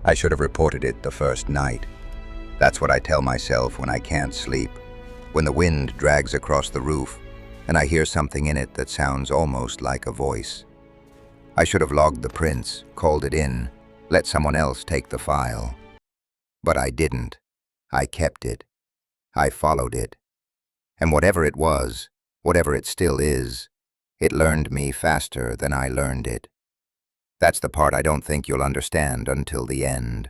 I should have reported it the first night. That's what I tell myself when I can't sleep, when the wind drags across the roof and I hear something in it that sounds almost like a voice. I should have logged the prints, called it in, let someone else take the file. But I didn't. I kept it. I followed it. And whatever it was, whatever it still is, it learned me faster than I learned it. That's the part I don't think you'll understand until the end.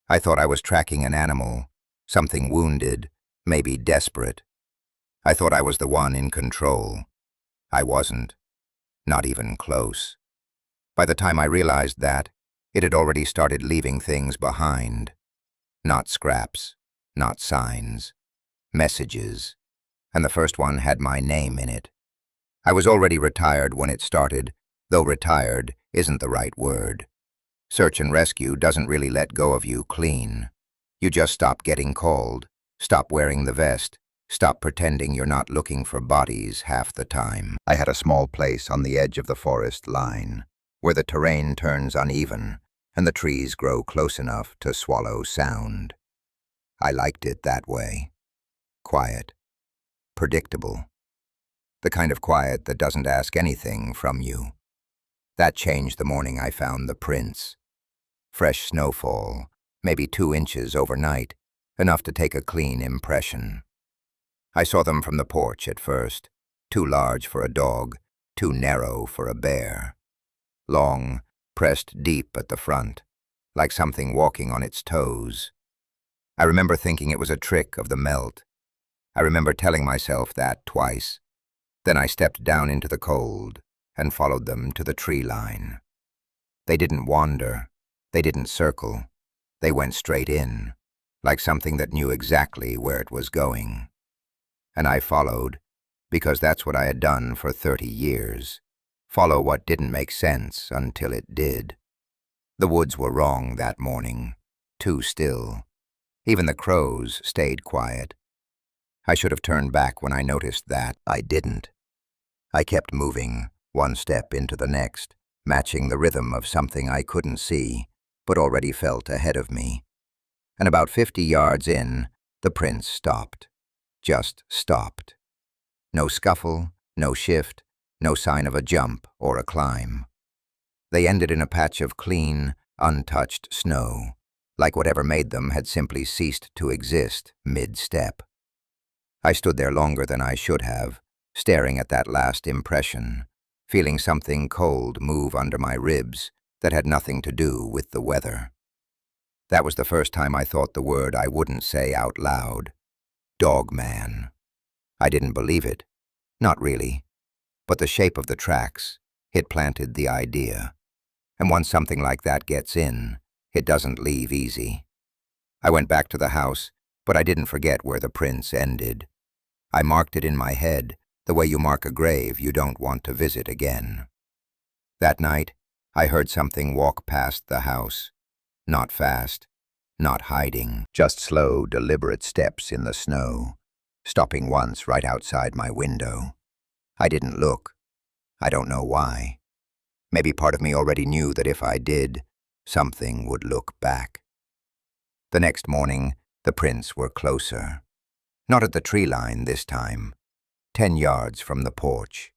I thought I was tracking an animal, something wounded, maybe desperate. I thought I was the one in control. I wasn't. Not even close. By the time I realized that, it had already started leaving things behind. Not scraps, not signs, messages. And the first one had my name in it. I was already retired when it started, though retired isn't the right word. Search and rescue doesn't really let go of you clean. You just stop getting called, stop wearing the vest, stop pretending you're not looking for bodies half the time. I had a small place on the edge of the forest line, where the terrain turns uneven and the trees grow close enough to swallow sound. I liked it that way. Quiet. Predictable. The kind of quiet that doesn't ask anything from you. That changed the morning I found the prints. Fresh snowfall, maybe 2 inches overnight, enough to take a clean impression. I saw them from the porch at first, too large for a dog, too narrow for a bear. Long, pressed deep at the front, like something walking on its toes. I remember thinking it was a trick of the melt. I remember telling myself that twice. Then I stepped down into the cold and followed them to the tree line. They didn't wander. They didn't circle. They went straight in, like something that knew exactly where it was going. And I followed, because that's what I had done for 30 years. Follow what didn't make sense until it did. The woods were wrong that morning, too still. Even the crows stayed quiet. I should have turned back when I noticed that. I didn't. I kept moving, one step into the next, matching the rhythm of something I couldn't see, but already felt ahead of me. And about 50 yards in, the prints stopped. Just stopped. No scuffle, no shift, no sign of a jump or a climb. They ended in a patch of clean, untouched snow, like whatever made them had simply ceased to exist mid-step. I stood there longer than I should have, staring at that last impression, feeling something cold move under my ribs that had nothing to do with the weather. That was the first time I thought the word I wouldn't say out loud. Dogman. I didn't believe it. Not really. But the shape of the tracks, it planted the idea. And once something like that gets in, it doesn't leave easy. I went back to the house, but I didn't forget where the prints ended. I marked it in my head, the way you mark a grave you don't want to visit again. That night, I heard something walk past the house. Not fast, not hiding, just slow, deliberate steps in the snow, stopping once right outside my window. I didn't look. I don't know why. Maybe part of me already knew that if I did, something would look back. The next morning, the prints were closer. Not at the tree line this time. 10 yards from the porch.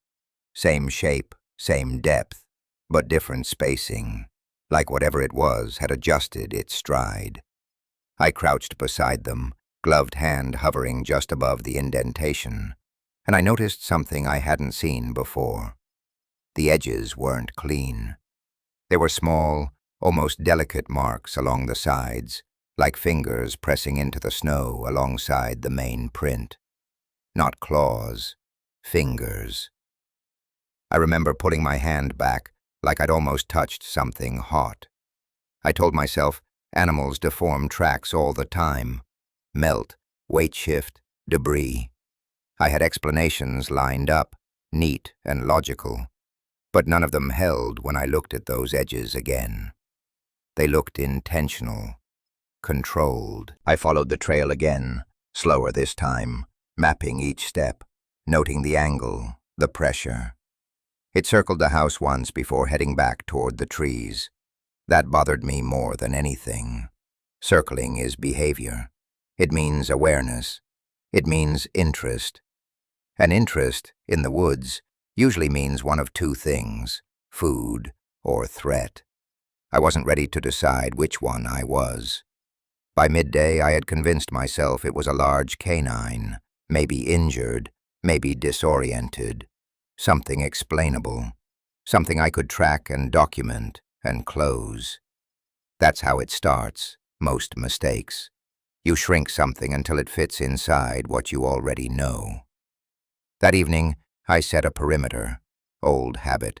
Same shape, same depth, but different spacing, like whatever it was had adjusted its stride. I crouched beside them, gloved hand hovering just above the indentation, and I noticed something I hadn't seen before. The edges weren't clean. There were small, almost delicate marks along the sides, like fingers pressing into the snow alongside the main print. Not claws, fingers. I remember pulling my hand back like I'd almost touched something hot. I told myself animals deform tracks all the time. Melt, weight shift, debris. I had explanations lined up, neat and logical, but none of them held when I looked at those edges again. They looked intentional, controlled. I followed the trail again, slower this time, mapping each step, noting the angle, the pressure. It circled the house once before heading back toward the trees. That bothered me more than anything. Circling is behavior. It means awareness. It means interest. An interest in the woods usually means one of two things: food or threat. I wasn't ready to decide which one I was. By midday, I had convinced myself it was a large canine, maybe injured, maybe disoriented, something explainable, something I could track and document and close. That's how it starts, most mistakes. You shrink something until it fits inside what you already know. That evening, I set a perimeter. Old habit.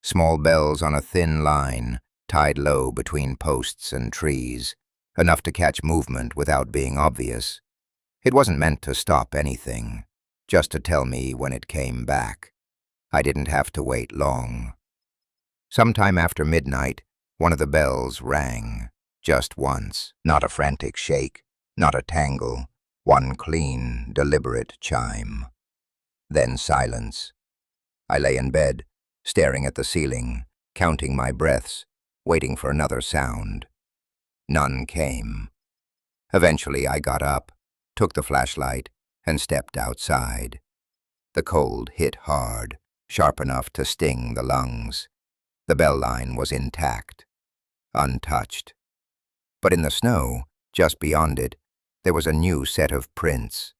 Small bells on a thin line, tied low between posts and trees, enough to catch movement without being obvious. It wasn't meant to stop anything, just to tell me when it came back. I didn't have to wait long. Sometime after midnight, one of the bells rang, just once. Not a frantic shake, not a tangle, one clean, deliberate chime. Then silence. I lay in bed, staring at the ceiling, counting my breaths, waiting for another sound. None came. Eventually I got up, took the flashlight, and stepped outside. The cold hit hard, sharp enough to sting the lungs. The bell line was intact, untouched. But in the snow, just beyond it, there was a new set of prints,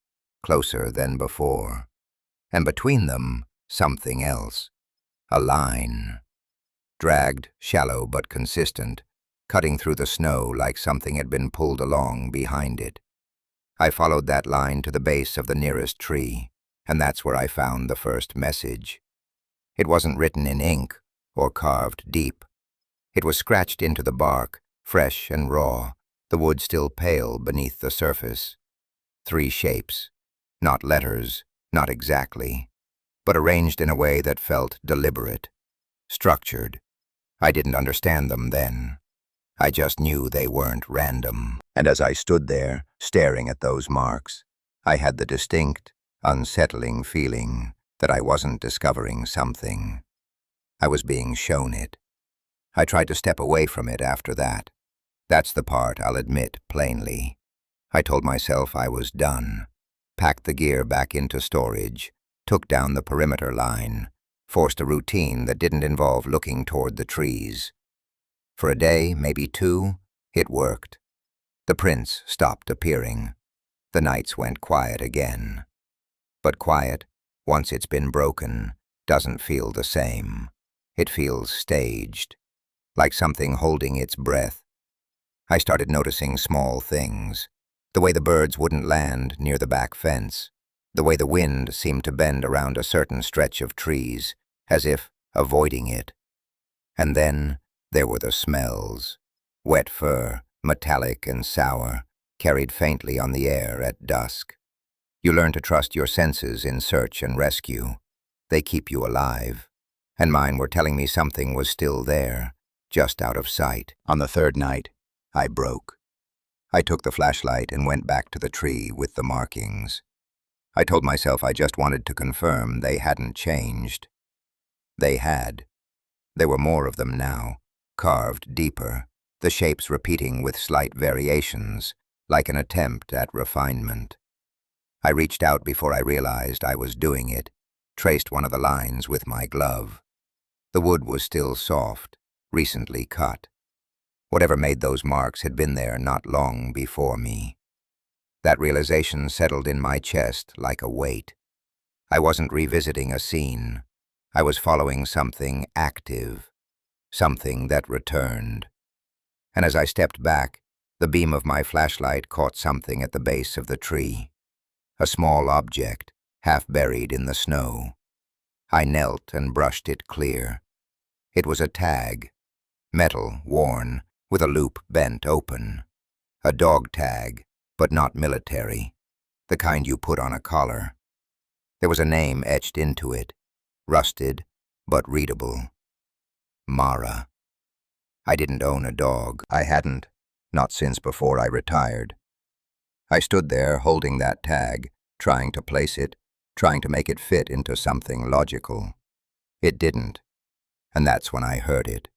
closer than before. And between them, something else. A line. Dragged, shallow but consistent, cutting through the snow like something had been pulled along behind it. I followed that line to the base of the nearest tree, and that's where I found the first message. It wasn't written in ink or carved deep. It was scratched into the bark, fresh and raw, the wood still pale beneath the surface. 3 shapes, not letters, not exactly, but arranged in a way that felt deliberate, structured. I didn't understand them then. I just knew they weren't random. And as I stood there, staring at those marks, I had the distinct, unsettling feeling that I wasn't discovering something. I was being shown it. I tried to step away from it after that. That's the part I'll admit plainly. I told myself I was done, packed the gear back into storage, took down the perimeter line, forced a routine that didn't involve looking toward the trees. For a day, maybe 2, it worked. The prints stopped appearing. The nights went quiet again. But quiet, once it's been broken, doesn't feel the same. It feels staged, like something holding its breath. I started noticing small things. The way the birds wouldn't land near the back fence. The way the wind seemed to bend around a certain stretch of trees, as if avoiding it. And then there were the smells. Wet fur, metallic and sour, carried faintly on the air at dusk. You learn to trust your senses in search and rescue. They keep you alive. And mine were telling me something was still there, just out of sight. On the 3rd night, I broke. I took the flashlight and went back to the tree with the markings. I told myself I just wanted to confirm they hadn't changed. They had. There were more of them now, carved deeper, the shapes repeating with slight variations, like an attempt at refinement. I reached out before I realized I was doing it, traced one of the lines with my glove. The wood was still soft, recently cut. Whatever made those marks had been there not long before me. That realization settled in my chest like a weight. I wasn't revisiting a scene. I was following something active, something that returned. And as I stepped back, the beam of my flashlight caught something at the base of the tree. A small object, half buried in the snow. I knelt and brushed it clear. It was a tag, metal, worn, with a loop bent open. A dog tag, but not military, the kind you put on a collar. There was a name etched into it, rusted but readable. Mara. I didn't own a dog. I hadn't, not since before I retired. I stood there holding that tag, trying to place it, trying to make it fit into something logical. It didn't, and that's when I heard it.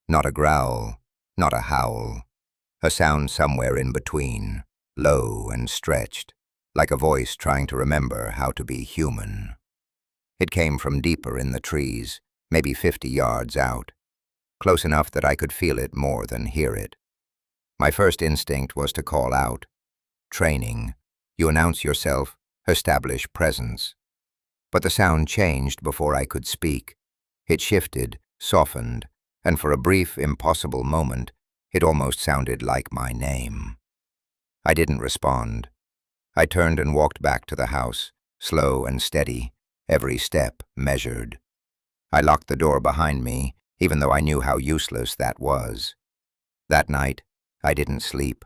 Not a growl, Not a howl. A sound somewhere in between, low and stretched, like a voice trying to remember how to be human. It came from deeper in the trees, maybe 50 yards out, close enough that I could feel it more than hear it. My first instinct was to call out. Training. You announce yourself, establish presence. But the sound changed before I could speak. It shifted, softened, and for a brief, impossible moment, it almost sounded like my name. I didn't respond. I turned and walked back to the house, slow and steady, every step measured. I locked the door behind me, even though I knew how useless that was. That night, I didn't sleep.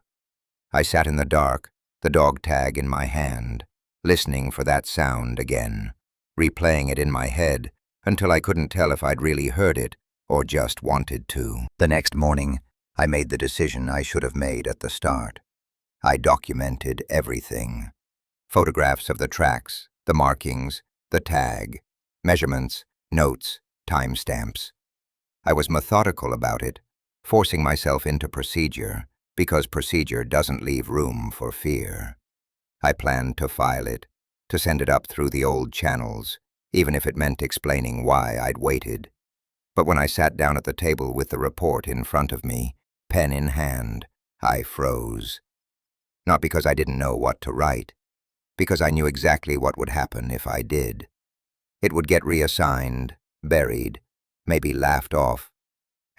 I sat in the dark, the dog tag in my hand, listening for that sound again, replaying it in my head until I couldn't tell if I'd really heard it or just wanted to. The next morning, I made the decision I should have made at the start. I documented everything. Photographs of the tracks, the markings, the tag, measurements, notes, timestamps. I was methodical about it, forcing myself into procedure, because procedure doesn't leave room for fear. I planned to file it, to send it up through the old channels, even if it meant explaining why I'd waited. But when I sat down at the table with the report in front of me, pen in hand, I froze. Not because I didn't know what to write, because I knew exactly what would happen if I did. It would get reassigned, buried, maybe laughed off.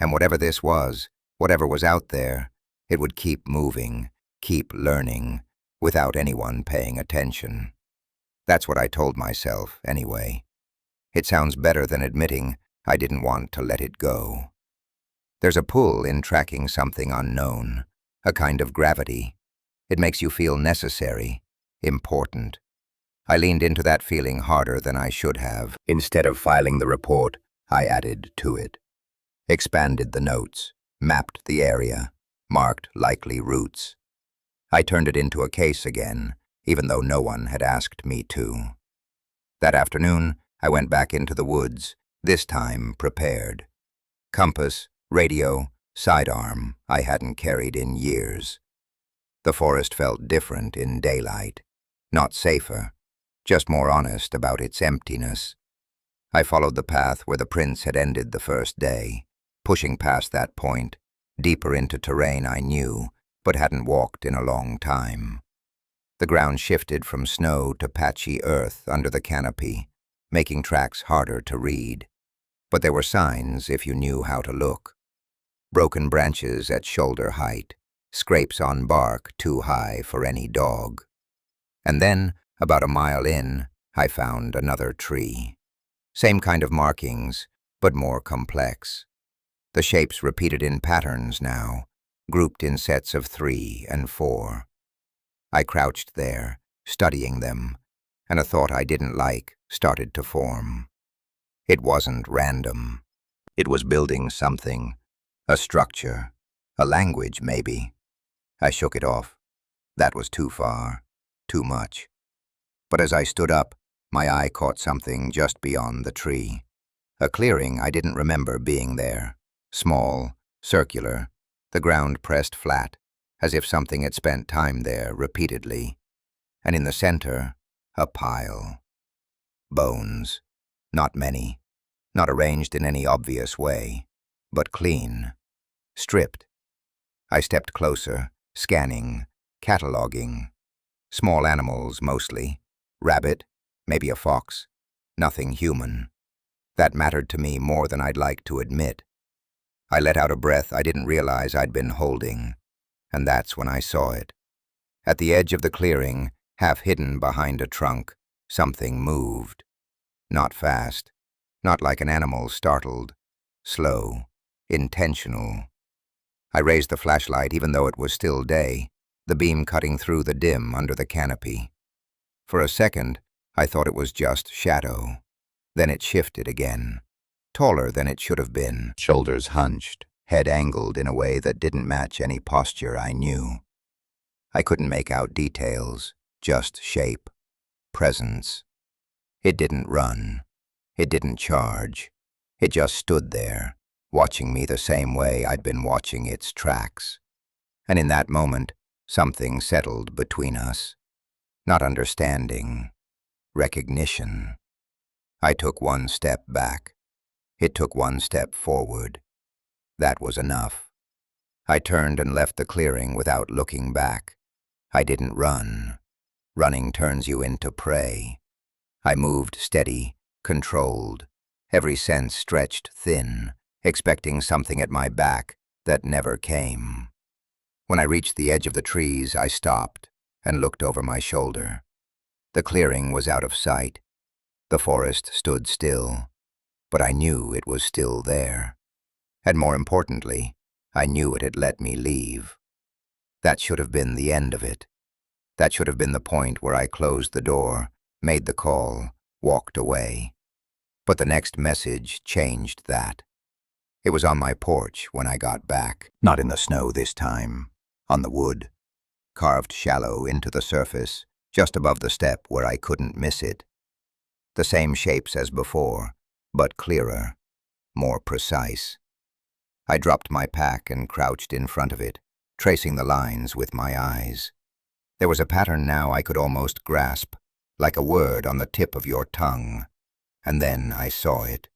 And whatever this was, whatever was out there, it would keep moving, keep learning, without anyone paying attention. That's what I told myself, anyway. It sounds better than admitting I didn't want to let it go. There's a pull in tracking something unknown, a kind of gravity. It makes you feel necessary, important. I leaned into that feeling harder than I should have. Instead of filing the report, I added to it. Expanded the notes, mapped the area, marked likely routes. I turned it into a case again, even though no one had asked me to. That afternoon, I went back into the woods, this time prepared. Compass, radio, sidearm I hadn't carried in years. The forest felt different in daylight, not safer, just more honest about its emptiness. I followed the path where the prints had ended the first day, pushing past that point, deeper into terrain I knew, but hadn't walked in a long time. The ground shifted from snow to patchy earth under the canopy, making tracks harder to read. But there were signs if you knew how to look. Broken branches at shoulder height, scrapes on bark too high for any dog. And then, about a mile in, I found another tree. Same kind of markings, but more complex. The shapes repeated in patterns now, grouped in sets of 3 and 4. I crouched there, studying them, and a thought I didn't like started to form. It wasn't random. It was building something, a structure, a language maybe. I shook it off. That was too far, too much. But as I stood up, my eye caught something just beyond the tree. A clearing I didn't remember being there. Small, circular, the ground pressed flat, as if something had spent time there repeatedly. And in the center, a pile. Bones. Not many. Not arranged in any obvious way, but clean. Stripped. I stepped closer, scanning, cataloging. Small animals, mostly. Rabbit, maybe a fox. Nothing human. That mattered to me more than I'd like to admit. I let out a breath I didn't realize I'd been holding, and that's when I saw it. At the edge of the clearing, half hidden behind a trunk, something moved. Not fast. Not like an animal startled. Slow. Intentional. I raised the flashlight even though it was still day, the beam cutting through the dim under the canopy. For a second, I thought it was just shadow. Then it shifted again. Taller than it should have been. Shoulders hunched, head angled in a way that didn't match any posture I knew. I couldn't make out details, just shape, presence. It didn't run. It didn't charge. It just stood there, watching me the same way I'd been watching its tracks. And in that moment, something settled between us. Not understanding, recognition. I took one step back. It took one step forward. That was enough. I turned and left the clearing without looking back. I didn't run. Running turns you into prey. I moved steady, controlled, every sense stretched thin, expecting something at my back that never came. When I reached the edge of the trees, I stopped and looked over my shoulder. The clearing was out of sight. The forest stood still, but I knew it was still there. And more importantly, I knew it had let me leave. That should have been the end of it. That should have been the point where I closed the door, made the call, walked away. But the next message changed that. It was on my porch when I got back. Not in the snow this time. On the wood. Carved shallow into the surface, just above the step where I couldn't miss it. The same shapes as before, but clearer, more precise. I dropped my pack and crouched in front of it, tracing the lines with my eyes. There was a pattern now I could almost grasp, like a word on the tip of your tongue. And then I saw it.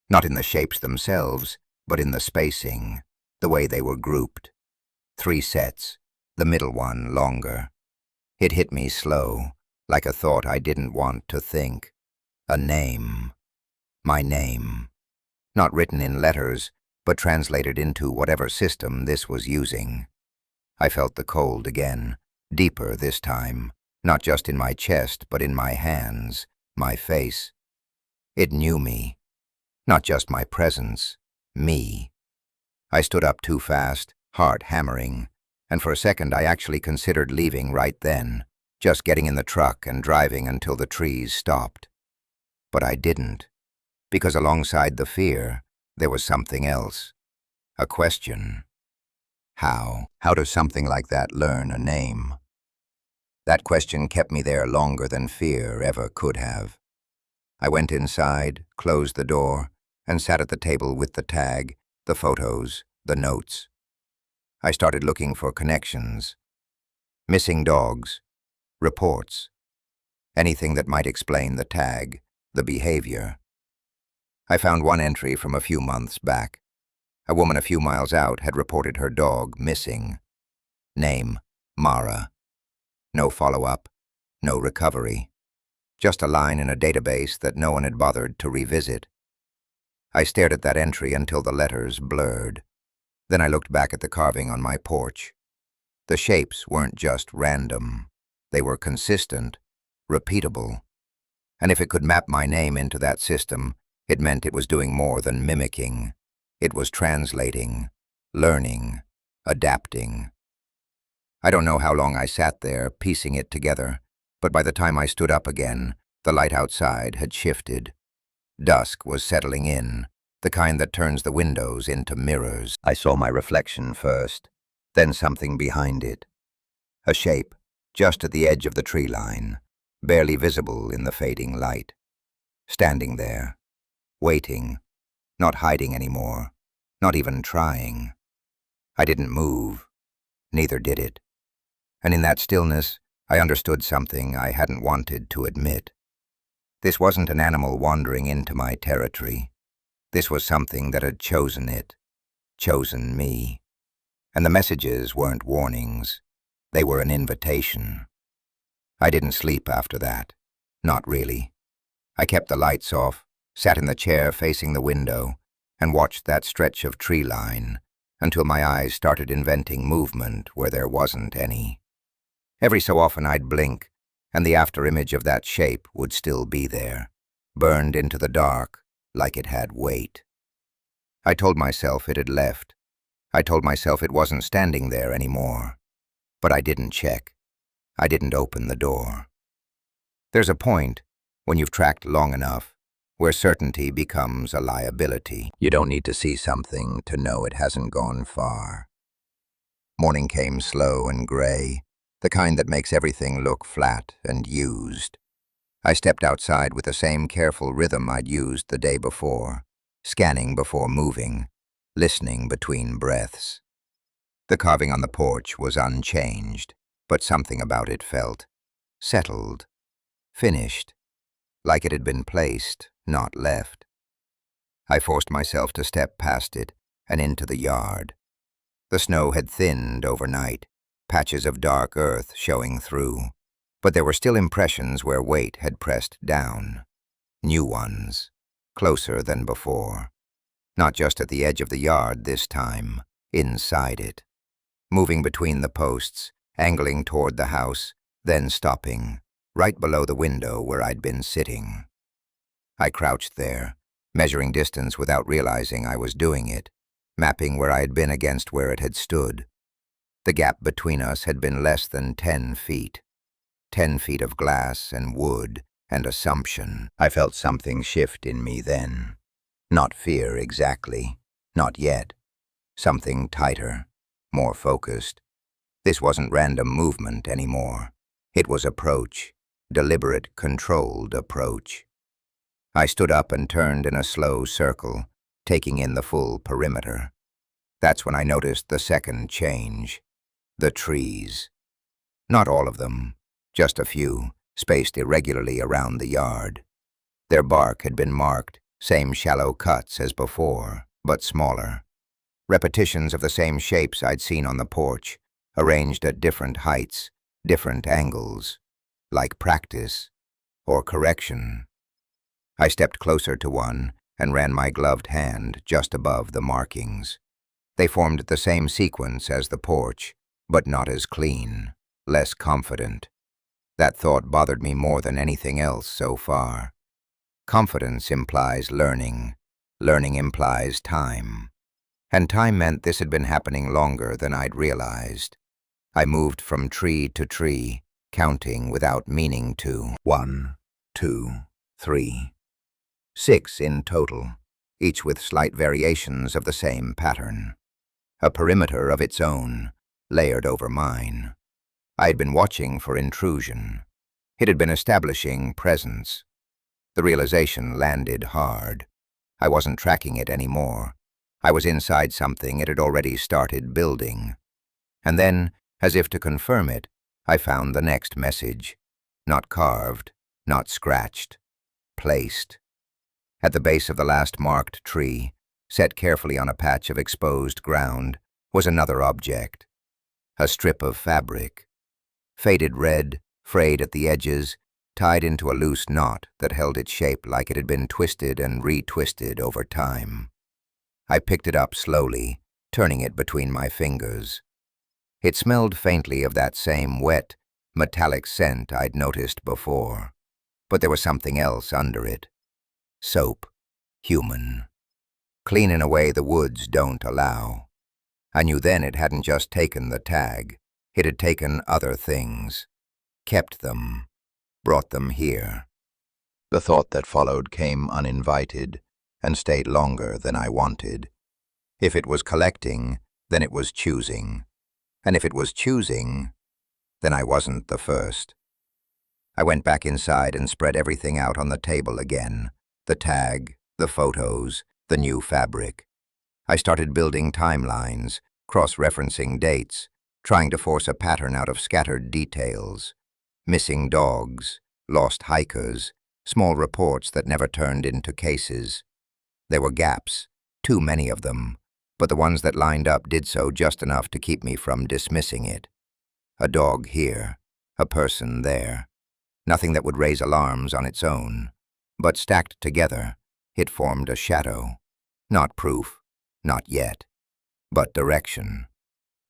Not in the shapes themselves, but in the spacing, the way they were grouped. 3 sets, the middle one longer. It hit me slow, like a thought I didn't want to think. A name. My name. Not written in letters, but translated into whatever system this was using. I felt the cold again, deeper this time, not just in my chest, but in my hands, my face. It knew me. Not just my presence, me. I stood up too fast, heart hammering, and for a second I actually considered leaving right then, just getting in the truck and driving until the trees stopped. But I didn't, because alongside the fear, there was something else. A question. How? How does something like that learn a name? That question kept me there longer than fear ever could have. I went inside, closed the door, and sat at the table with the tag, the photos, the notes. I started looking for connections. Missing dogs, reports, anything that might explain the tag, the behavior. I found one entry from a few months back. A woman a few miles out had reported her dog missing. Name, Mara. No follow-up, no recovery. Just a line in a database that no one had bothered to revisit. I stared at that entry until the letters blurred. Then I looked back at the carving on my porch. The shapes weren't just random. They were consistent, repeatable. And if it could map my name into that system, it meant it was doing more than mimicking. It was translating, learning, adapting. I don't know how long I sat there, piecing it together, but by the time I stood up again, the light outside had shifted. Dusk was settling in, the kind that turns the windows into mirrors. I saw my reflection first, then something behind it. A shape, just at the edge of the tree line, barely visible in the fading light. Standing there, waiting, not hiding anymore, not even trying. I didn't move, neither did it. And in that stillness, I understood something I hadn't wanted to admit. This wasn't an animal wandering into my territory. This was something that had chosen it, chosen me. And the messages weren't warnings. They were an invitation. I didn't sleep after that. Not really. I kept the lights off, sat in the chair facing the window, and watched that stretch of tree line until my eyes started inventing movement where there wasn't any. Every so often I'd blink, and the afterimage of that shape would still be there, burned into the dark like it had weight. I told myself it had left. I told myself it wasn't standing there anymore. But I didn't check. I didn't open the door. There's a point, when you've tracked long enough, where certainty becomes a liability. You don't need to see something to know it hasn't gone far. Morning came slow and gray, the kind that makes everything look flat and used. I stepped outside with the same careful rhythm I'd used the day before, scanning before moving, listening between breaths. The carving on the porch was unchanged, but something about it felt settled, finished, like it had been placed, not left. I forced myself to step past it and into the yard. The snow had thinned overnight, patches of dark earth showing through, but there were still impressions where weight had pressed down. New ones, closer than before. Not just at the edge of the yard this time, inside it. Moving between the posts, angling toward the house, then stopping, right below the window where I'd been sitting. I crouched there, measuring distance without realizing I was doing it, mapping where I had been against where it had stood. The gap between us had been less than 10 feet. 10 feet of glass and wood and assumption. I felt something shift in me then. Not fear exactly, not yet. Something tighter, more focused. This wasn't random movement anymore. It was approach, deliberate, controlled approach. I stood up and turned in a slow circle, taking in the full perimeter. That's when I noticed the second change. The trees. Not all of them, just a few, spaced irregularly around the yard. Their bark had been marked, same shallow cuts as before, but smaller. Repetitions of the same shapes I'd seen on the porch, arranged at different heights, different angles, like practice or correction. I stepped closer to one and ran my gloved hand just above the markings. They formed the same sequence as the porch, but not as clean, less confident. That thought bothered me more than anything else so far. Confidence implies learning. Learning implies time. And time meant this had been happening longer than I'd realized. I moved from tree to tree, counting without meaning to. 1, 2, 3. 6 in total, each with slight variations of the same pattern. A perimeter of its own, layered over mine. I had been watching for intrusion. It had been establishing presence. The realization landed hard. I wasn't tracking it anymore. I was inside something it had already started building. And then, as if to confirm it, I found the next message. Not carved, not scratched. Placed. At the base of the last marked tree, set carefully on a patch of exposed ground, was another object. A strip of fabric. Faded red, frayed at the edges, tied into a loose knot that held its shape like it had been twisted and retwisted over time. I picked it up slowly, turning it between my fingers. It smelled faintly of that same wet, metallic scent I'd noticed before, but there was something else under it. Soap. Human. Clean in a way the woods don't allow. I knew then it hadn't just taken the tag. It had taken other things. Kept them. Brought them here. The thought that followed came uninvited and stayed longer than I wanted. If it was collecting, then it was choosing. And if it was choosing, then I wasn't the first. I went back inside and spread everything out on the table again. The tag, the photos, the new fabric. I started building timelines, cross-referencing dates, trying to force a pattern out of scattered details. Missing dogs, lost hikers, small reports that never turned into cases. There were gaps, too many of them, but the ones that lined up did so just enough to keep me from dismissing it. A dog here, a person there. Nothing that would raise alarms on its own, but stacked together, it formed a shadow. Not proof, not yet, but direction.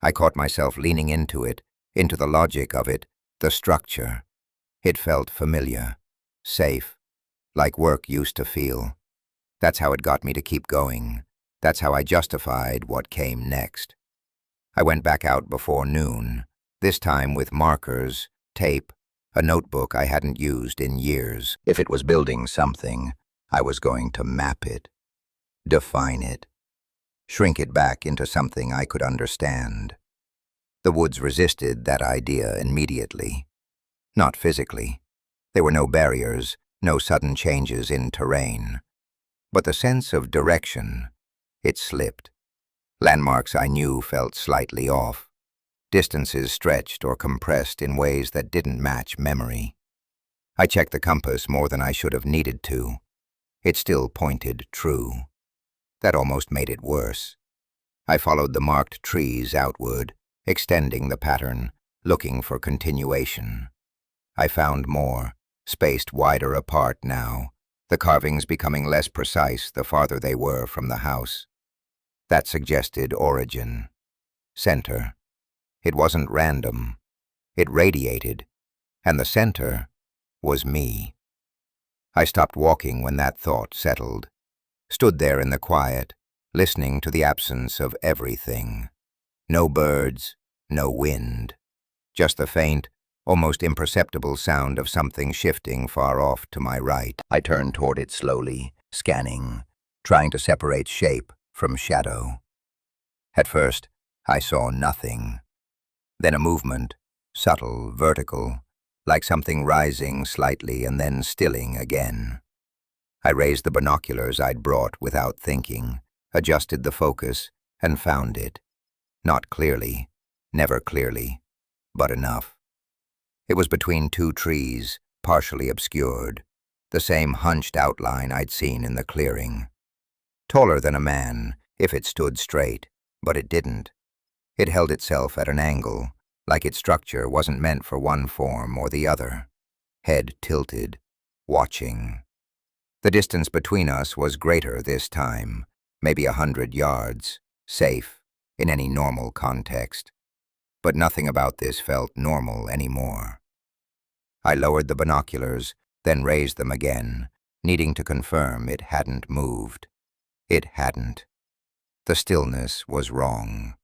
I caught myself leaning into it, into the logic of it, the structure. It felt familiar, safe, like work used to feel. That's how it got me to keep going. That's how I justified what came next. I went back out before noon, this time with markers, tape, a notebook I hadn't used in years. If it was building something, I was going to map it, define it, shrink it back into something I could understand. The woods resisted that idea immediately. Not physically. There were no barriers, no sudden changes in terrain. But the sense of direction, it slipped, Landmarks I knew felt slightly off. Distances stretched or compressed in ways that didn't match memory. I checked the compass more than I should have needed to. It still pointed true. That almost made it worse. I followed the marked trees outward, extending the pattern, looking for continuation. I found more, spaced wider apart now, the carvings becoming less precise the farther they were from the house. That suggested origin. Center. It wasn't random. It radiated, and the center was me. I stopped walking when that thought settled, stood there in the quiet, listening to the absence of everything. No birds, no wind, just the faint, almost imperceptible sound of something shifting far off to my right. I turned toward it slowly, scanning, trying to separate shape from shadow. At first, I saw nothing. Then a movement, subtle, vertical, like something rising slightly and then stilling again. I raised the binoculars I'd brought without thinking, adjusted the focus, and found it. Not clearly, never clearly, but enough. It was between two trees, partially obscured, the same hunched outline I'd seen in the clearing. Taller than a man, if it stood straight, but it didn't. It held itself at an angle, like its structure wasn't meant for one form or the other. Head tilted, watching. The distance between us was greater this time, maybe 100 yards, safe, in any normal context. But nothing about this felt normal anymore. I lowered the binoculars, then raised them again, needing to confirm it hadn't moved. It hadn't. The stillness was wrong.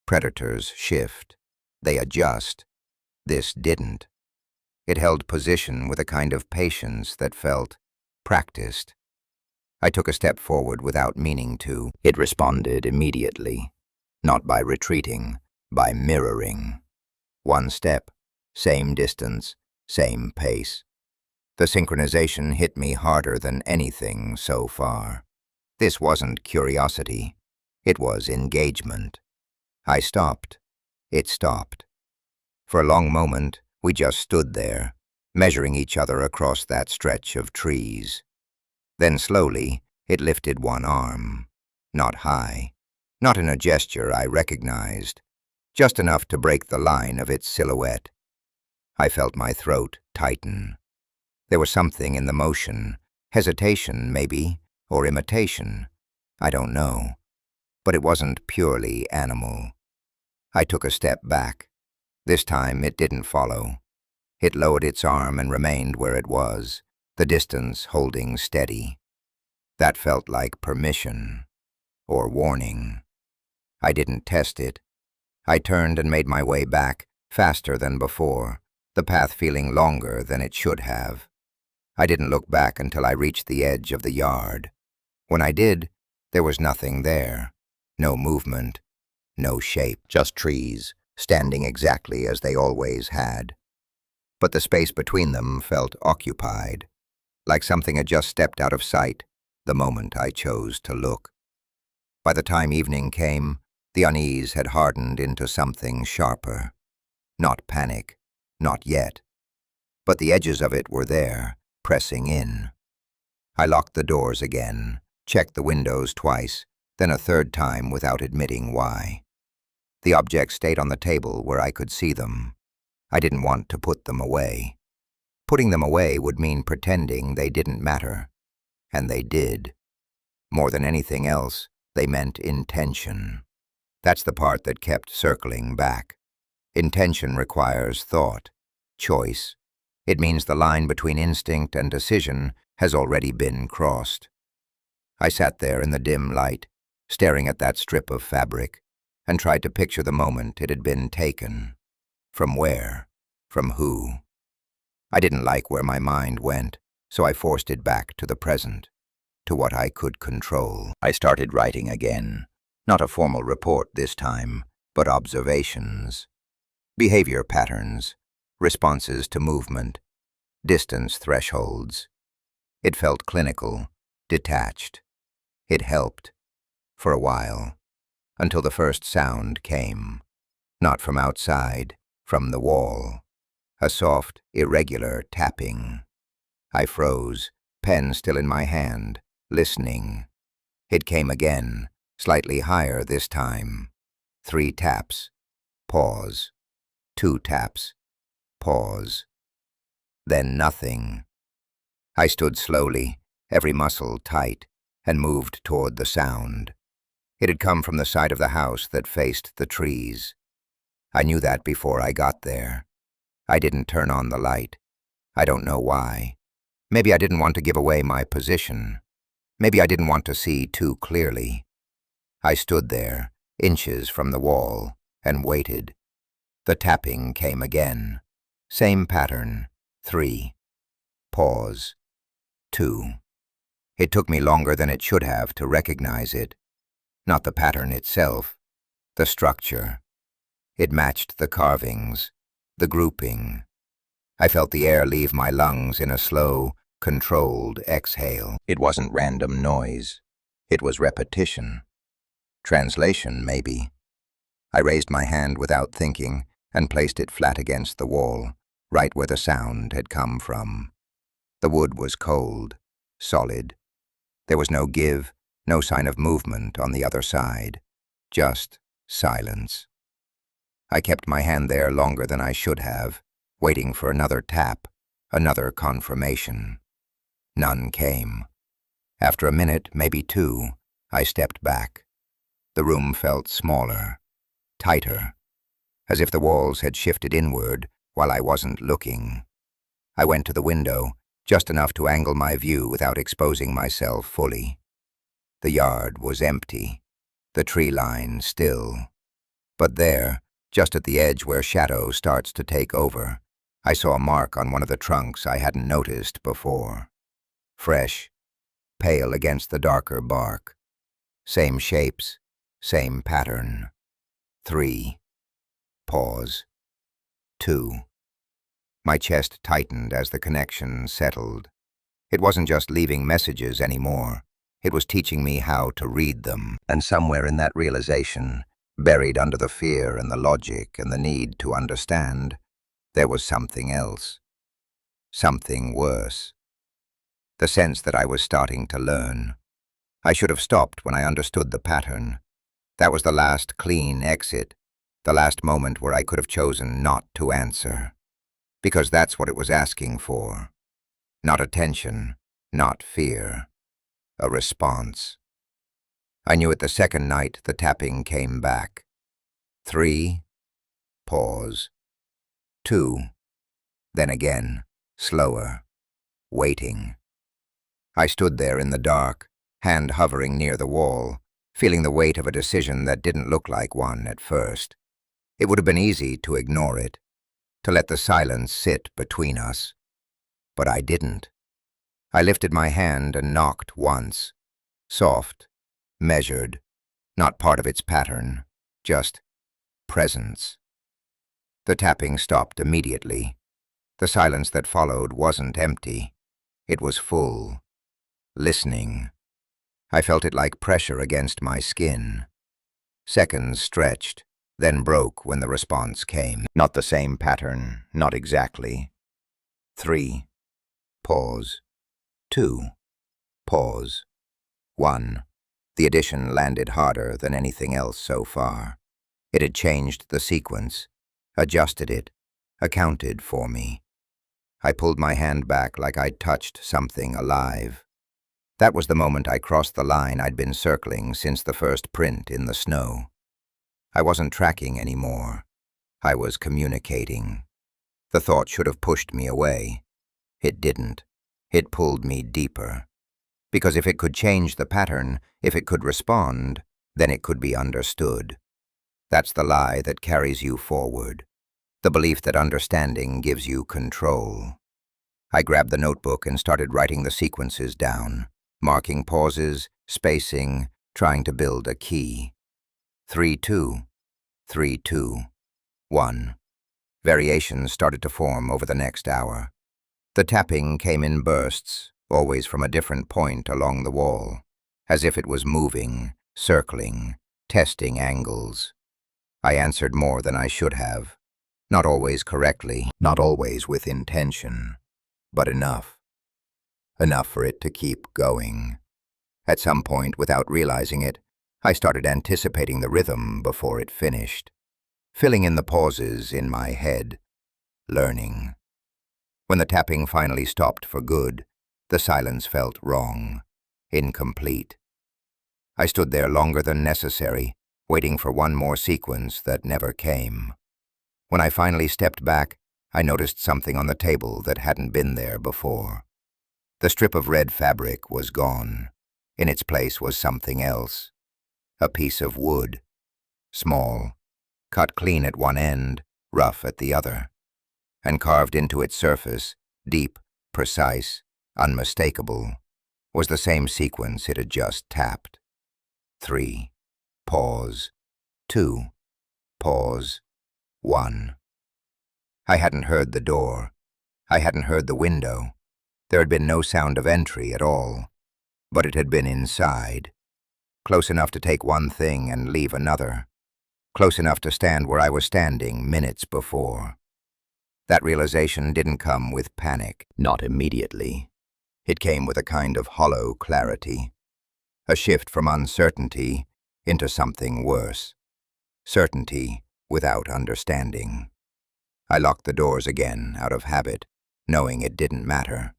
Predators shift. They adjust. This didn't. It held position with a kind of patience that felt practiced. I took a step forward without meaning to. It responded immediately, not by retreating, by mirroring. One step, same distance, same pace. The synchronization hit me harder than anything so far. This wasn't curiosity. It was engagement. I stopped. It stopped. For a long moment, we just stood there, measuring each other across that stretch of trees. Then slowly, it lifted one arm. Not high. Not in a gesture I recognized. Just enough to break the line of its silhouette. I felt my throat tighten. There was something in the motion, hesitation maybe, or imitation. I don't know. But it wasn't purely animal. I took a step back. This time it didn't follow. It lowered its arm and remained where it was, the distance holding steady. That felt like permission, or warning. I didn't test it. I turned and made my way back, faster than before, the path feeling longer than it should have. I didn't look back until I reached the edge of the yard. When I did, there was nothing there. No movement, no shape, just trees, standing exactly as they always had. But the space between them felt occupied, like something had just stepped out of sight the moment I chose to look. By the time evening came, the unease had hardened into something sharper. Not panic, not yet. But the edges of it were there, pressing in. I locked the doors again, checked the windows twice, then a third time without admitting why. The objects stayed on the table where I could see them. I didn't want to put them away. Putting them away would mean pretending they didn't matter. And they did. More than anything else, they meant intention. That's the part that kept circling back. Intention requires thought, choice. It means the line between instinct and decision has already been crossed. I sat there in the dim light, staring at that strip of fabric, and tried to picture the moment it had been taken. From where? From who? I didn't like where my mind went, so I forced it back to the present, to what I could control. I started writing again. Not a formal report this time, but observations. Behavior patterns, responses to movement, distance thresholds. It felt clinical, detached. It helped. For a while. until the first sound came. Not from outside, from the wall. A soft, irregular tapping. I froze, pen still in my hand, listening. It came again, slightly higher this time. 3 taps. Pause. 2 taps. Pause. Then nothing. I stood slowly, every muscle tight, and moved toward the sound. It had come from the side of the house that faced the trees. I knew that before I got there. I didn't turn on the light. I don't know why. Maybe I didn't want to give away my position. Maybe I didn't want to see too clearly. I stood there, inches from the wall, and waited. The tapping came again. Same pattern. 3. Pause. 2. It took me longer than it should have to recognize it. Not the pattern itself, the structure. It matched the carvings, the grouping. I felt the air leave my lungs in a slow, controlled exhale. It wasn't random noise. It was repetition. Translation, maybe. I raised my hand without thinking and placed it flat against the wall, right where the sound had come from. The wood was cold, solid. There was no give, no sign of movement on the other side. Just silence. I kept my hand there longer than I should have, waiting for another tap, another confirmation. None came. After a minute, maybe 2, I stepped back. The room felt smaller, tighter, as if the walls had shifted inward while I wasn't looking. I went to the window, just enough to angle my view without exposing myself fully. The yard was empty, the tree line still. But there, just at the edge where shadow starts to take over, I saw a mark on one of the trunks I hadn't noticed before. Fresh, pale against the darker bark. Same shapes, same pattern. 3. Pause. 2. My chest tightened as the connection settled. It wasn't just leaving messages anymore. It was teaching me how to read them. And somewhere in that realization, buried under the fear and the logic and the need to understand, there was something else. Something worse. The sense that I was starting to learn. I should have stopped when I understood the pattern. That was the last clean exit, the last moment where I could have chosen not to answer. Because that's what it was asking for. Not attention, not fear. A response. I knew it the second night the tapping came back. 3. Pause. 2. Then again, slower. Waiting. I stood there in the dark, hand hovering near the wall, feeling the weight of a decision that didn't look like one at first. It would have been easy to ignore it, to let the silence sit between us. But I didn't. I lifted my hand and knocked once. Soft, measured, not part of its pattern, just presence. The tapping stopped immediately. The silence that followed wasn't empty. It was full. Listening. I felt it like pressure against my skin. Seconds stretched, then broke when the response came. Not the same pattern, not exactly. 3. Pause. 2. Pause. 1. The addition landed harder than anything else so far. It had changed the sequence, adjusted it, accounted for me. I pulled my hand back like I'd touched something alive. That was the moment I crossed the line I'd been circling since the first print in the snow. I wasn't tracking anymore. I was communicating. The thought should have pushed me away. It didn't. It pulled me deeper. Because if it could change the pattern, if it could respond, then it could be understood. That's the lie that carries you forward. The belief that understanding gives you control. I grabbed the notebook and started writing the sequences down, marking pauses, spacing, trying to build a key. 3-2, 3-2, 1. Variations started to form over the next hour. The tapping came in bursts, always from a different point along the wall, as if it was moving, circling, testing angles. I answered more than I should have. Not always correctly, not always with intention, but enough. Enough for it to keep going. At some point, without realizing it, I started anticipating the rhythm before it finished, filling in the pauses in my head, learning. When the tapping finally stopped for good, the silence felt wrong, incomplete. I stood there longer than necessary, waiting for one more sequence that never came. When I finally stepped back, I noticed something on the table that hadn't been there before. The strip of red fabric was gone. In its place was something else. A piece of wood. Small, cut clean at one end, rough at the other. And carved into its surface, deep, precise, unmistakable, was the same sequence it had just tapped. 3. Pause. 2. Pause. 1. I hadn't heard the door. I hadn't heard the window. There had been no sound of entry at all. But it had been inside. Close enough to take one thing and leave another. Close enough to stand where I was standing minutes before. That realization didn't come with panic, not immediately. It came with a kind of hollow clarity. A shift from uncertainty into something worse. Certainty without understanding. I locked the doors again out of habit, knowing it didn't matter.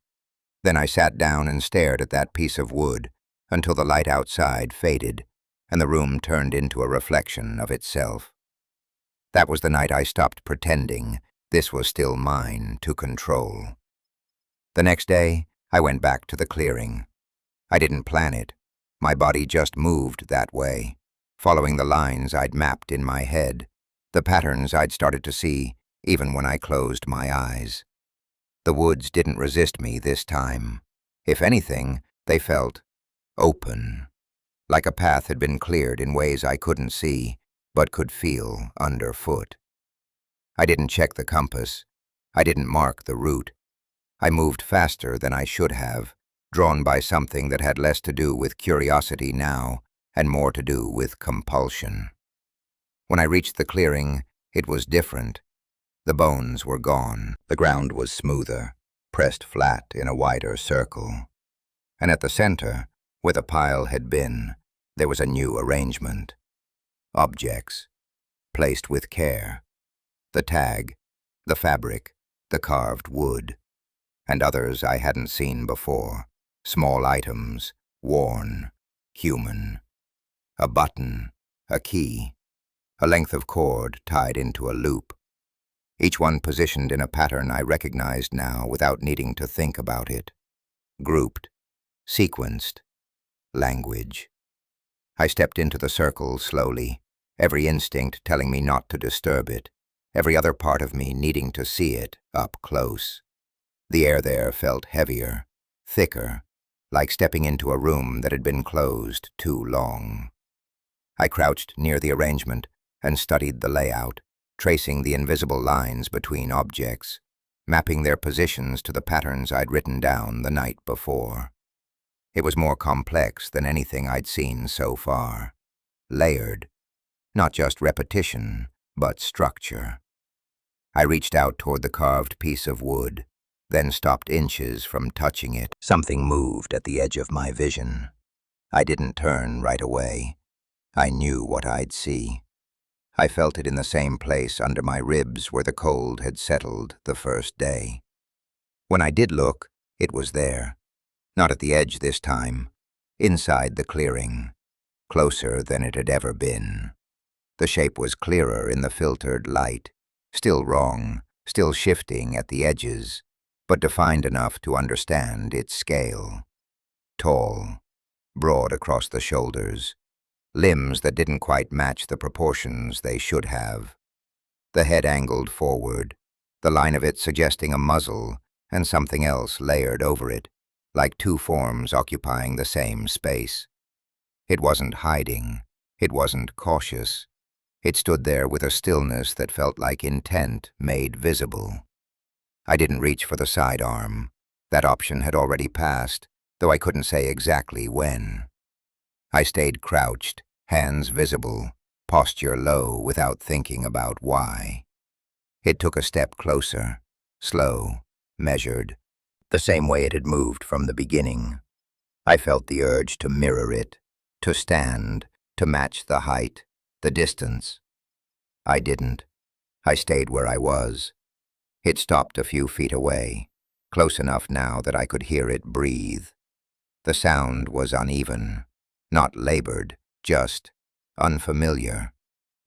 Then I sat down and stared at that piece of wood until the light outside faded and the room turned into a reflection of itself. That was the night I stopped pretending this was still mine to control. The next day, I went back to the clearing. I didn't plan it. My body just moved that way, following the lines I'd mapped in my head, the patterns I'd started to see even when I closed my eyes. The woods didn't resist me this time. If anything, they felt open, like a path had been cleared in ways I couldn't see, but could feel underfoot. I didn't check the compass. I didn't mark the route. I moved faster than I should have, drawn by something that had less to do with curiosity now and more to do with compulsion. When I reached the clearing, it was different. The bones were gone. The ground was smoother, pressed flat in a wider circle. And at the center, where the pile had been, there was a new arrangement. Objects, placed with care. The tag, the fabric, the carved wood, and others I hadn't seen before. Small items, worn, human. A button, a key, a length of cord tied into a loop. Each one positioned in a pattern I recognized now without needing to think about it. Grouped, sequenced, language. I stepped into the circle slowly, every instinct telling me not to disturb it, every other part of me needing to see it up close. The air there felt heavier, thicker, like stepping into a room that had been closed too long. I crouched near the arrangement and studied the layout, tracing the invisible lines between objects, mapping their positions to the patterns I'd written down the night before. It was more complex than anything I'd seen so far. Layered, not just repetition, but structure. I reached out toward the carved piece of wood, then stopped inches from touching it. Something moved at the edge of my vision. I didn't turn right away. I knew what I'd see. I felt it in the same place under my ribs where the cold had settled the first day. When I did look, it was there. Not at the edge this time. Inside the clearing. Closer than it had ever been. The shape was clearer in the filtered light. Still wrong, still shifting at the edges, but defined enough to understand its scale. Tall, broad across the shoulders. Limbs that didn't quite match the proportions they should have. The head angled forward, the line of it suggesting a muzzle and something else layered over it, like two forms occupying the same space. It wasn't hiding. It wasn't cautious. It stood there with a stillness that felt like intent made visible. I didn't reach for the sidearm. That option had already passed, though I couldn't say exactly when. I stayed crouched, hands visible, posture low without thinking about why. It took a step closer, slow, measured, the same way it had moved from the beginning. I felt the urge to mirror it, to stand, to match the height, the distance. I didn't. I stayed where I was. It stopped a few feet away, close enough now that I could hear it breathe. The sound was uneven, not labored, just unfamiliar,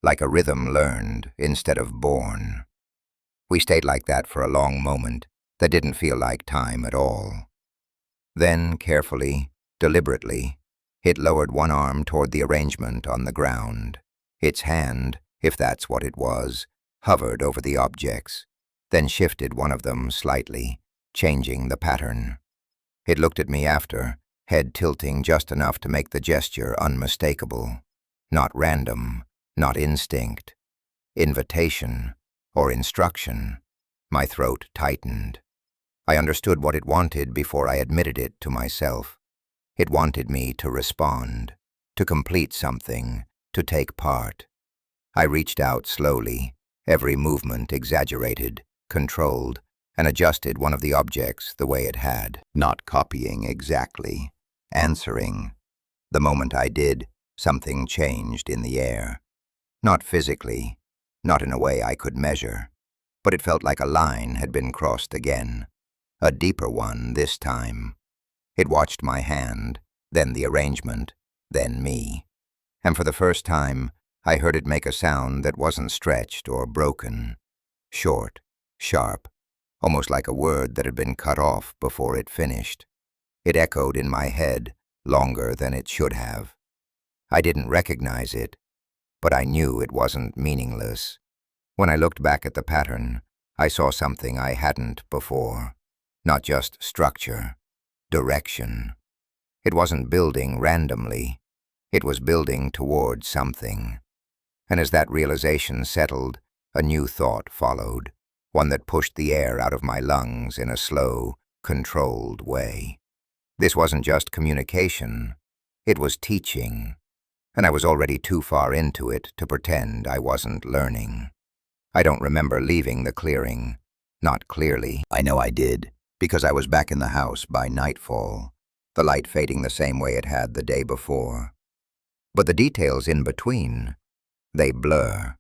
like a rhythm learned instead of born. We stayed like that for a long moment that didn't feel like time at all. Then, carefully, deliberately, it lowered one arm toward the arrangement on the ground. Its hand, if that's what it was, hovered over the objects, then shifted one of them slightly, changing the pattern. It looked at me after, head tilting just enough to make the gesture unmistakable. Not random, not instinct. Invitation, or instruction. My throat tightened. I understood what it wanted before I admitted it to myself. It wanted me to respond, to complete something, to take part. I reached out slowly, every movement exaggerated, controlled, and adjusted one of the objects the way it had, not copying exactly, answering. The moment I did, something changed in the air. Not physically, not in a way I could measure, but it felt like a line had been crossed again, a deeper one this time. It watched my hand, then the arrangement, then me. And for the first time, I heard it make a sound that wasn't stretched or broken. Short, sharp, almost like a word that had been cut off before it finished. It echoed in my head longer than it should have. I didn't recognize it, but I knew it wasn't meaningless. When I looked back at the pattern, I saw something I hadn't before. Not just structure, direction. It wasn't building randomly. It was building toward something. And as that realization settled, a new thought followed, one that pushed the air out of my lungs in a slow, controlled way. This wasn't just communication, it was teaching, and I was already too far into it to pretend I wasn't learning. I don't remember leaving the clearing, not clearly. I know I did, because I was back in the house by nightfall, the light fading the same way it had the day before. But the details in between, they blur.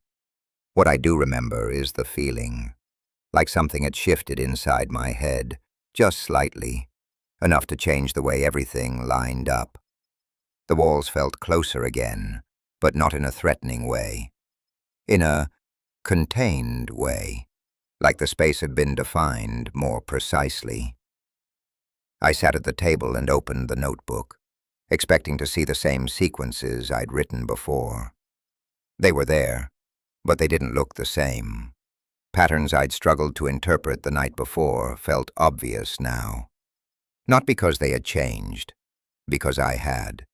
What I do remember is the feeling, like something had shifted inside my head, just slightly, enough to change the way everything lined up. The walls felt closer again, but not in a threatening way. In a contained way, like the space had been defined more precisely. I sat at the table and opened the notebook, expecting to see the same sequences I'd written before. They were there, but they didn't look the same. Patterns I'd struggled to interpret the night before felt obvious now. Not because they had changed, because I had.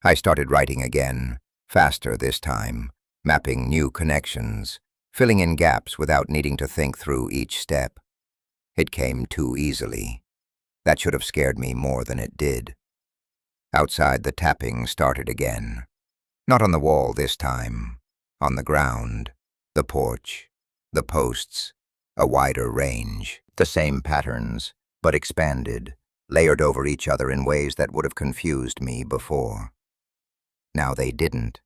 I started writing again, faster this time, mapping new connections, filling in gaps without needing to think through each step. It came too easily. That should have scared me more than it did. Outside, the tapping started again. Not on the wall this time, on the ground, the porch, the posts, a wider range. The same patterns, but expanded, layered over each other in ways that would have confused me before. Now they didn't.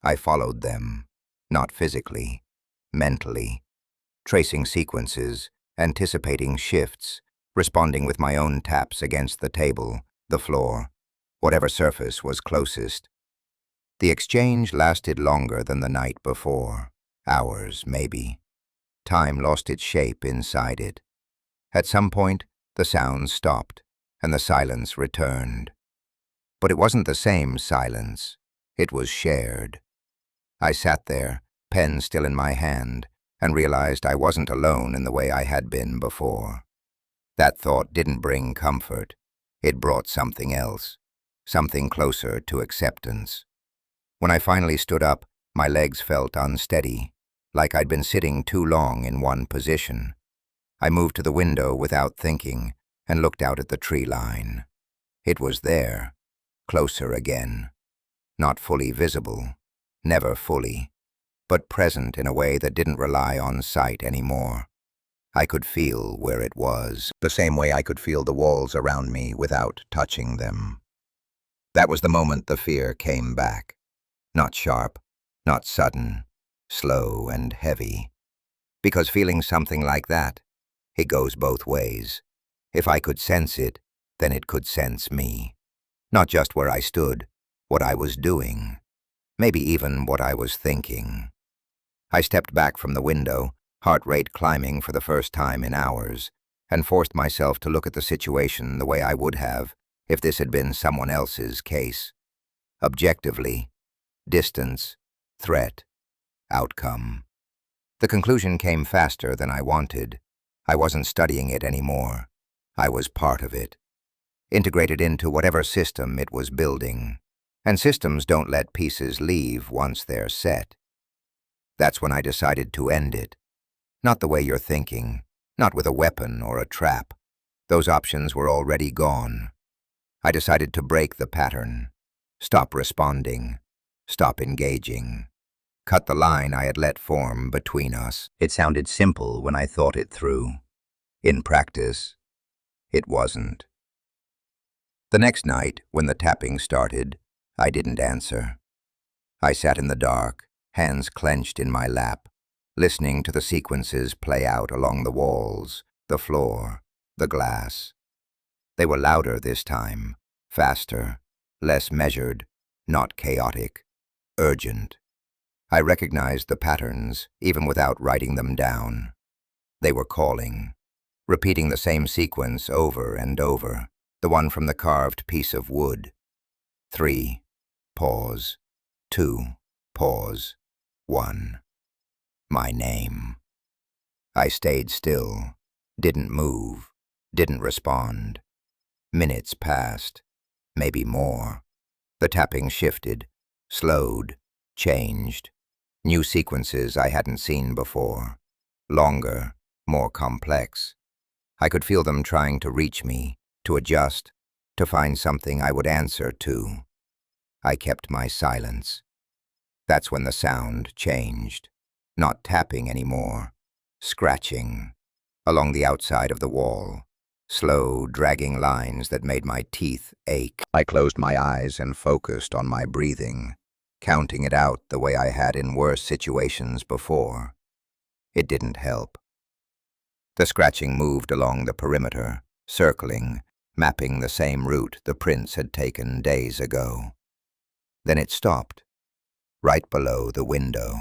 I followed them, not physically, mentally, tracing sequences, anticipating shifts, responding with my own taps against the table, the floor, whatever surface was closest. The exchange lasted longer than the night before, hours maybe. Time lost its shape inside it. At some point, the sounds stopped, and the silence returned. But it wasn't the same silence. It was shared. I sat there, pen still in my hand, and realized I wasn't alone in the way I had been before. That thought didn't bring comfort. It brought something else, something closer to acceptance. When I finally stood up, my legs felt unsteady, like I'd been sitting too long in one position. I moved to the window without thinking and looked out at the tree line. It was there, closer again. not fully visible, never fully, but present in a way that didn't rely on sight anymore. I could feel where it was, the same way I could feel the walls around me without touching them. That was the moment the fear came back. Not sharp, not sudden, slow and heavy. Because feeling something like that, it goes both ways. If I could sense it, then it could sense me. Not just where I stood, what I was doing, maybe even what I was thinking. I stepped back from the window, heart rate climbing for the first time in hours, and forced myself to look at the situation the way I would have if this had been someone else's case. Objectively, distance, threat, outcome. The conclusion came faster than I wanted. I wasn't studying it anymore. I was part of it, integrated into whatever system it was building. And systems don't let pieces leave once they're set. That's when I decided to end it. Not the way you're thinking, not with a weapon or a trap. Those options were already gone. I decided to break the pattern, stop responding, stop engaging, cut the line I had let form between us. It sounded simple when I thought it through. In practice, it wasn't. The next night, when the tapping started, I didn't answer. I sat in the dark, hands clenched in my lap, listening to the sequences play out along the walls, the floor, the glass. They were louder this time, faster, less measured, not chaotic, urgent. I recognized the patterns, even without writing them down. They were calling, repeating the same sequence over and over, the one from the carved piece of wood. 3, pause, 2, pause, 1. My name. I stayed still, didn't move, didn't respond. Minutes passed, maybe more. The tapping shifted, slowed, changed. New sequences I hadn't seen before. Longer, more complex. I could feel them trying to reach me, to adjust, to find something I would answer to. I kept my silence. That's when the sound changed. Not tapping anymore, scratching, along the outside of the wall. Slow, dragging lines that made my teeth ache. I closed my eyes and focused on my breathing, counting it out the way I had in worse situations before. It didn't help. The scratching moved along the perimeter, circling, mapping the same route the prints had taken days ago. Then it stopped, right below the window.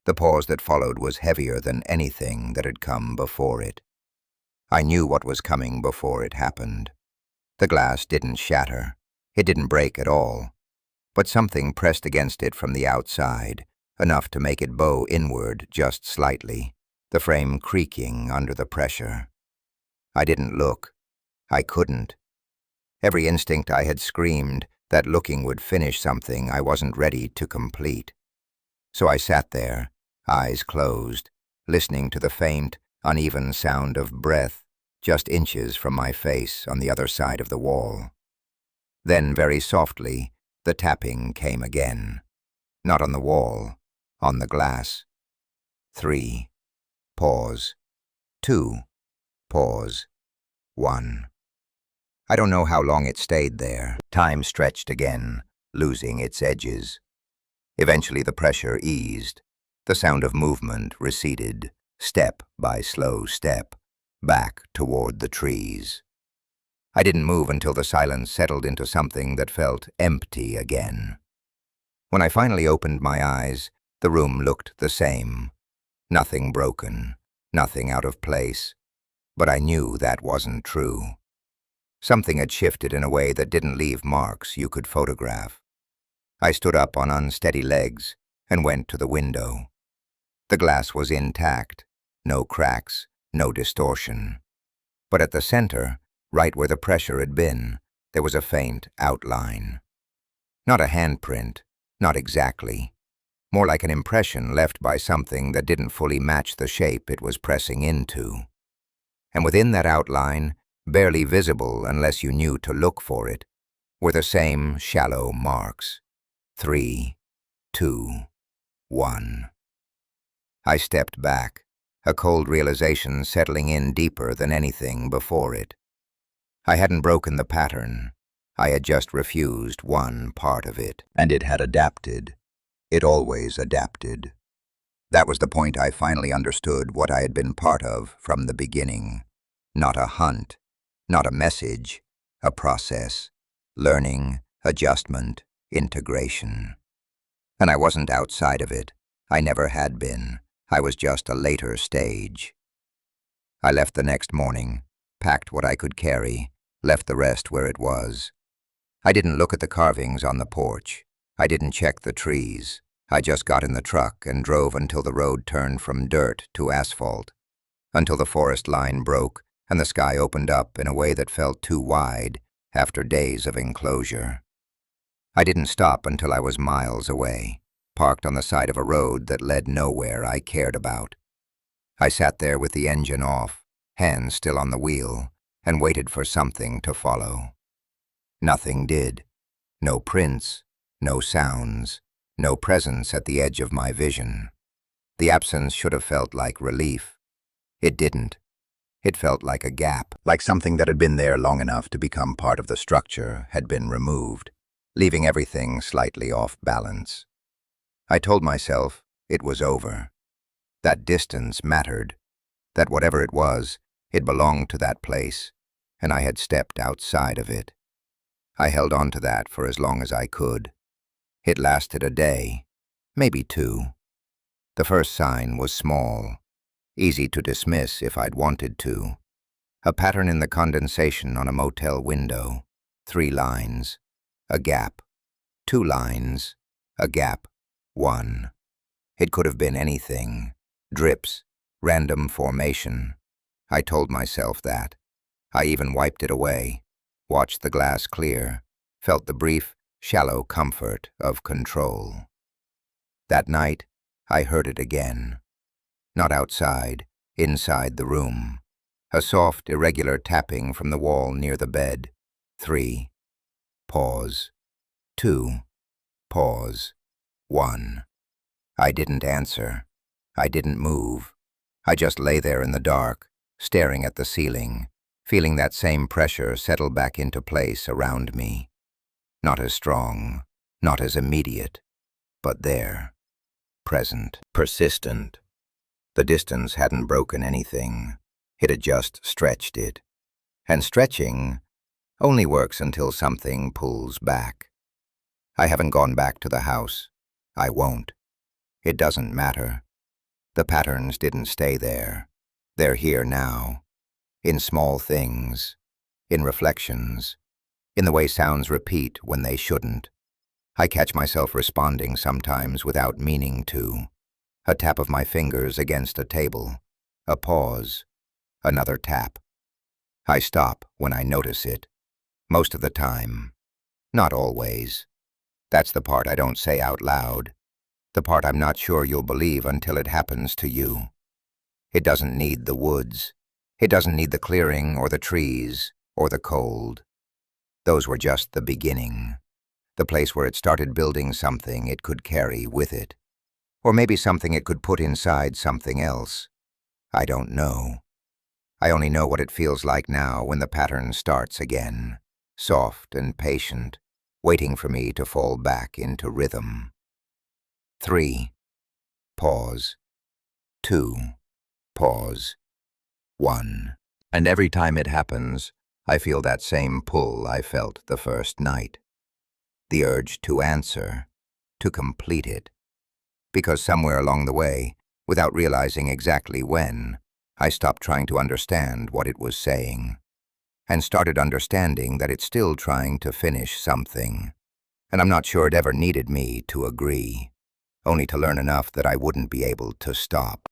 The pause that followed was heavier than anything that had come before it. I knew what was coming before it happened. The glass didn't shatter. It didn't break at all. But something pressed against it from the outside, enough to make it bow inward just slightly, the frame creaking under the pressure. I didn't look. I couldn't. Every instinct I had screamed that looking would finish something I wasn't ready to complete. So I sat there, eyes closed, listening to the faint, uneven sound of breath just inches from my face on the other side of the wall. Then, very softly, the tapping came again. Not on the wall, on the glass. 3, pause. 2, pause. 1. I don't know how long it stayed there. Time stretched again, losing its edges. Eventually the pressure eased. The sound of movement receded, step by slow step, back toward the trees. I didn't move until the silence settled into something that felt empty again. When I finally opened my eyes, the room looked the same. Nothing broken, nothing out of place. But I knew that wasn't true. Something had shifted in a way that didn't leave marks you could photograph. I stood up on unsteady legs and went to the window. The glass was intact, no cracks, no distortion. But at the center, right where the pressure had been, there was a faint outline. Not a handprint, not exactly. More like an impression left by something that didn't fully match the shape it was pressing into. And within that outline, barely visible unless you knew to look for it, were the same shallow marks. 3, 2, 1. I stepped back, a cold realization settling in deeper than anything before it. I hadn't broken the pattern. I had just refused one part of it. And it had adapted. It always adapted. That was the point I finally understood what I had been part of from the beginning. Not a hunt, not a message, a process. Learning, adjustment, integration. And I wasn't outside of it. I never had been. I was just a later stage. I left the next morning, packed what I could carry, left the rest where it was. I didn't look at the carvings on the porch. I didn't check the trees. I just got in the truck and drove until the road turned from dirt to asphalt, until the forest line broke and the sky opened up in a way that felt too wide after days of enclosure. I didn't stop until I was miles away, parked on the side of a road that led nowhere I cared about. I sat there with the engine off, hands still on the wheel, and waited for something to follow. Nothing did. No prints, no sounds, no presence at the edge of my vision. The absence should have felt like relief. It didn't. It felt like a gap, like something that had been there long enough to become part of the structure had been removed, leaving everything slightly off balance. I told myself it was over. That distance mattered, that whatever it was, it belonged to that place, and I had stepped outside of it. I held on to that for as long as I could. It lasted a day, maybe two. The first sign was small, easy to dismiss if I'd wanted to. A pattern in the condensation on a motel window, 3 lines, a gap, 2 lines, a gap, 1. It could have been anything, drips, random formation. I told myself that. I even wiped it away, watched the glass clear, felt the brief, shallow comfort of control. That night, I heard it again. Not outside, inside the room. A soft, irregular tapping from the wall near the bed. 3. Pause. 2. Pause. 1. I didn't answer. I didn't move. I just lay there in the dark, staring at the ceiling, feeling that same pressure settle back into place around me. Not as strong, not as immediate, but there. Present. Persistent. The distance hadn't broken anything. It had just stretched it. And stretching only works until something pulls back. I haven't gone back to the house. I won't. It doesn't matter. The patterns didn't stay there. They're here now. In small things. In reflections. In the way sounds repeat when they shouldn't. I catch myself responding sometimes without meaning to. A tap of my fingers against a table. A pause. Another tap. I stop when I notice it. Most of the time. Not always. That's the part I don't say out loud. The part I'm not sure you'll believe until it happens to you. It doesn't need the woods. It doesn't need the clearing or the trees or the cold. Those were just the beginning. The place where it started building something it could carry with it. Or maybe something it could put inside something else. I don't know. I only know what it feels like now when the pattern starts again, soft and patient, waiting for me to fall back into rhythm. 3. Pause. 2. Pause. 1. And every time it happens, I feel that same pull I felt the first night. The urge to answer, to complete it. Because somewhere along the way, without realizing exactly when, I stopped trying to understand what it was saying, and started understanding that it's still trying to finish something. And I'm not sure it ever needed me to agree, only to learn enough that I wouldn't be able to stop.